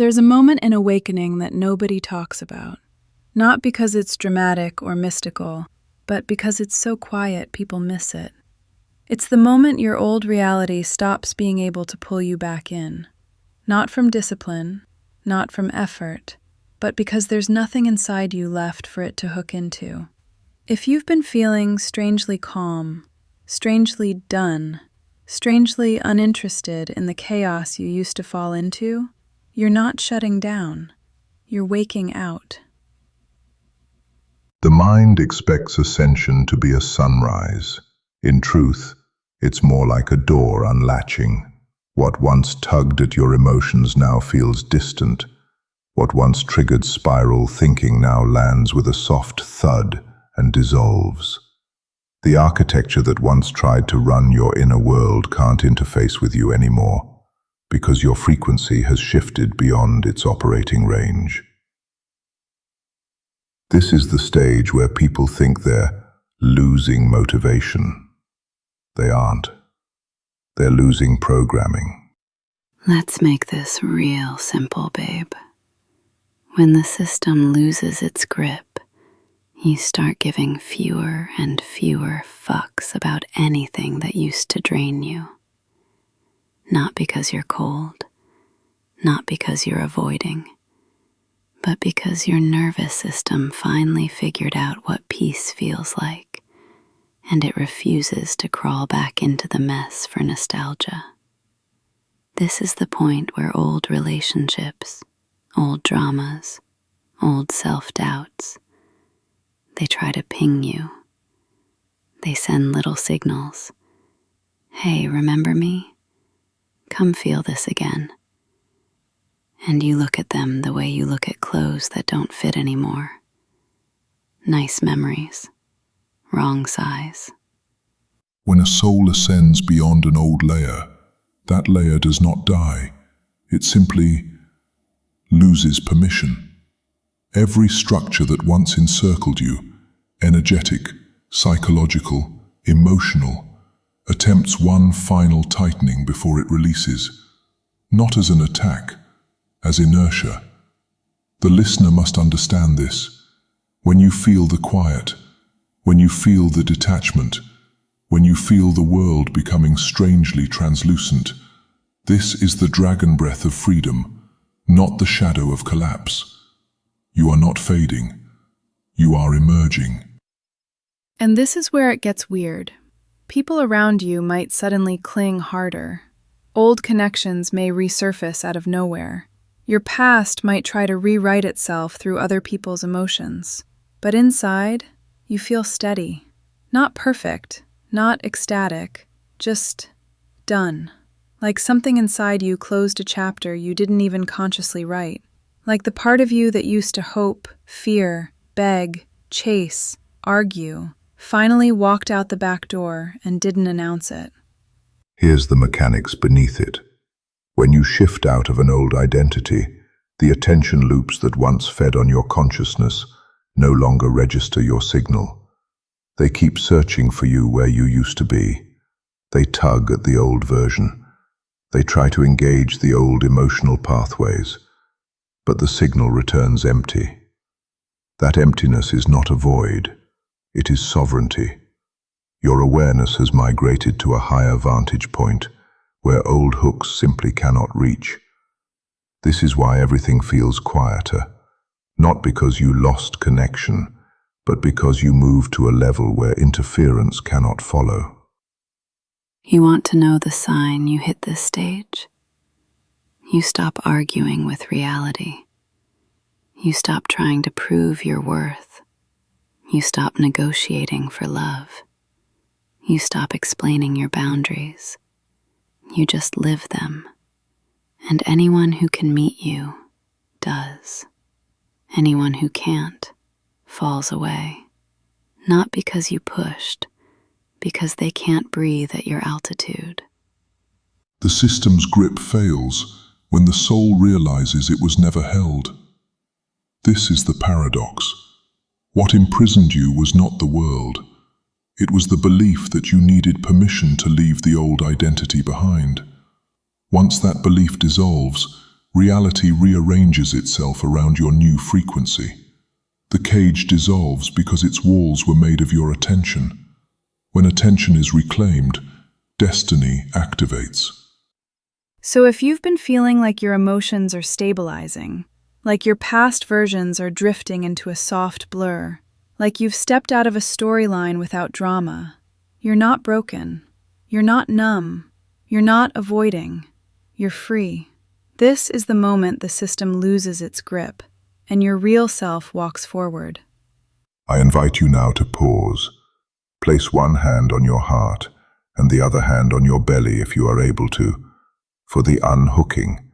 There's a moment in awakening that nobody talks about. Not because it's dramatic or mystical, but because it's so quiet people miss it. It's the moment your old reality stops being able to pull you back in. Not from discipline, not from effort, but because there's nothing inside you left for it to hook into. If you've been feeling strangely calm, strangely done, strangely uninterested in the chaos you used to fall into, you're not shutting down. You're waking out. The mind expects ascension to be a sunrise. In truth, it's more like a door unlatching. What once tugged at your emotions now feels distant. What once triggered spiral thinking now lands with a soft thud and dissolves. The architecture that once tried to run your inner world can't interface with you anymore, because your frequency has shifted beyond its operating range. This is the stage where people think they're losing motivation. They aren't. They're losing programming. Let's make this real simple, babe. When the system loses its grip, you start giving fewer and fewer fucks about anything that used to drain you. Not because you're cold, not because you're avoiding, but because your nervous system finally figured out what peace feels like, and it refuses to crawl back into the mess for nostalgia. This is the point where old relationships, old dramas, old self-doubts, they try to ping you. They send little signals. Hey, remember me? Come feel this again. And you look at them the way you look at clothes that don't fit anymore. Nice memories, wrong size. When a soul ascends beyond an old layer, that layer does not die. It simply loses permission. Every structure that once encircled you, energetic, psychological, emotional, attempts one final tightening before it releases, not as an attack, as inertia. The listener must understand this. When you feel the quiet, when you feel the detachment, when you feel the world becoming strangely translucent, this is the dragon breath of freedom, not the shadow of collapse. You are not fading. You are emerging. And this is where it gets weird. People around you might suddenly cling harder. Old connections may resurface out of nowhere. Your past might try to rewrite itself through other people's emotions. But inside, you feel steady. Not perfect, not ecstatic, just done. Like something inside you closed a chapter you didn't even consciously write. Like the part of you that used to hope, fear, beg, chase, argue, finally walked out the back door and didn't announce it. Here's the mechanics beneath it. When you shift out of an old identity, the attention loops that once fed on your consciousness no longer register your signal. They keep searching for you where you used to be. They tug at the old version. They try to engage the old emotional pathways. But the signal returns empty. That emptiness is not a void. It is sovereignty. Your awareness has migrated to a higher vantage point, where old hooks simply cannot reach. This is why everything feels quieter, not because you lost connection, but because you moved to a level where interference cannot follow. You want to know the sign you hit this stage? You stop arguing with reality. You stop trying to prove your worth. You stop negotiating for love. You stop explaining your boundaries. You just live them. And anyone who can meet you does. Anyone who can't falls away. Not because you pushed, because they can't breathe at your altitude. The system's grip fails when the soul realizes it was never held. This is the paradox. What imprisoned you was not the world. It was the belief that you needed permission to leave the old identity behind. Once that belief dissolves, reality rearranges itself around your new frequency. The cage dissolves because its walls were made of your attention. When attention is reclaimed, destiny activates. So if you've been feeling like your emotions are stabilizing, like your past versions are drifting into a soft blur, like you've stepped out of a storyline without drama, you're not broken. You're not numb. You're not avoiding. You're free. This is the moment the system loses its grip, and your real self walks forward. I invite you now to pause. Place one hand on your heart and the other hand on your belly if you are able to, for the unhooking,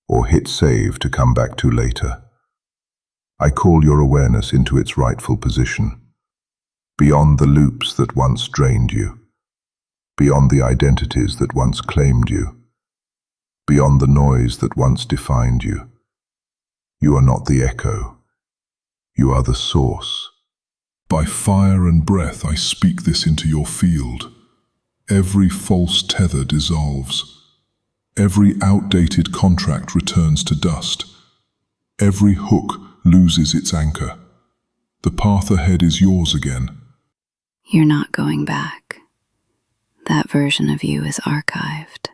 or hit save to come back to later. I call your awareness into its rightful position, beyond the loops that once drained you, beyond the identities that once claimed you, beyond the noise that once defined you. You are not the echo. You are the source. By fire and breath I speak this into your field. Every false tether dissolves. Every outdated contract returns to dust. Every hook loses its anchor. The path ahead is yours again. You're not going back. That version of you is archived.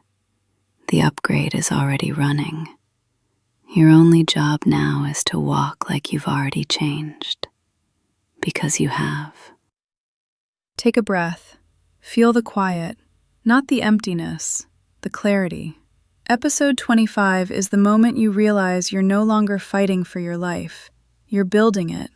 The upgrade is already running. Your only job now is to walk like you've already changed. Because you have. Take a breath. Feel the quiet, not the emptiness, the clarity. Episode 25 is the moment you realize you're no longer fighting for your life. You're building it.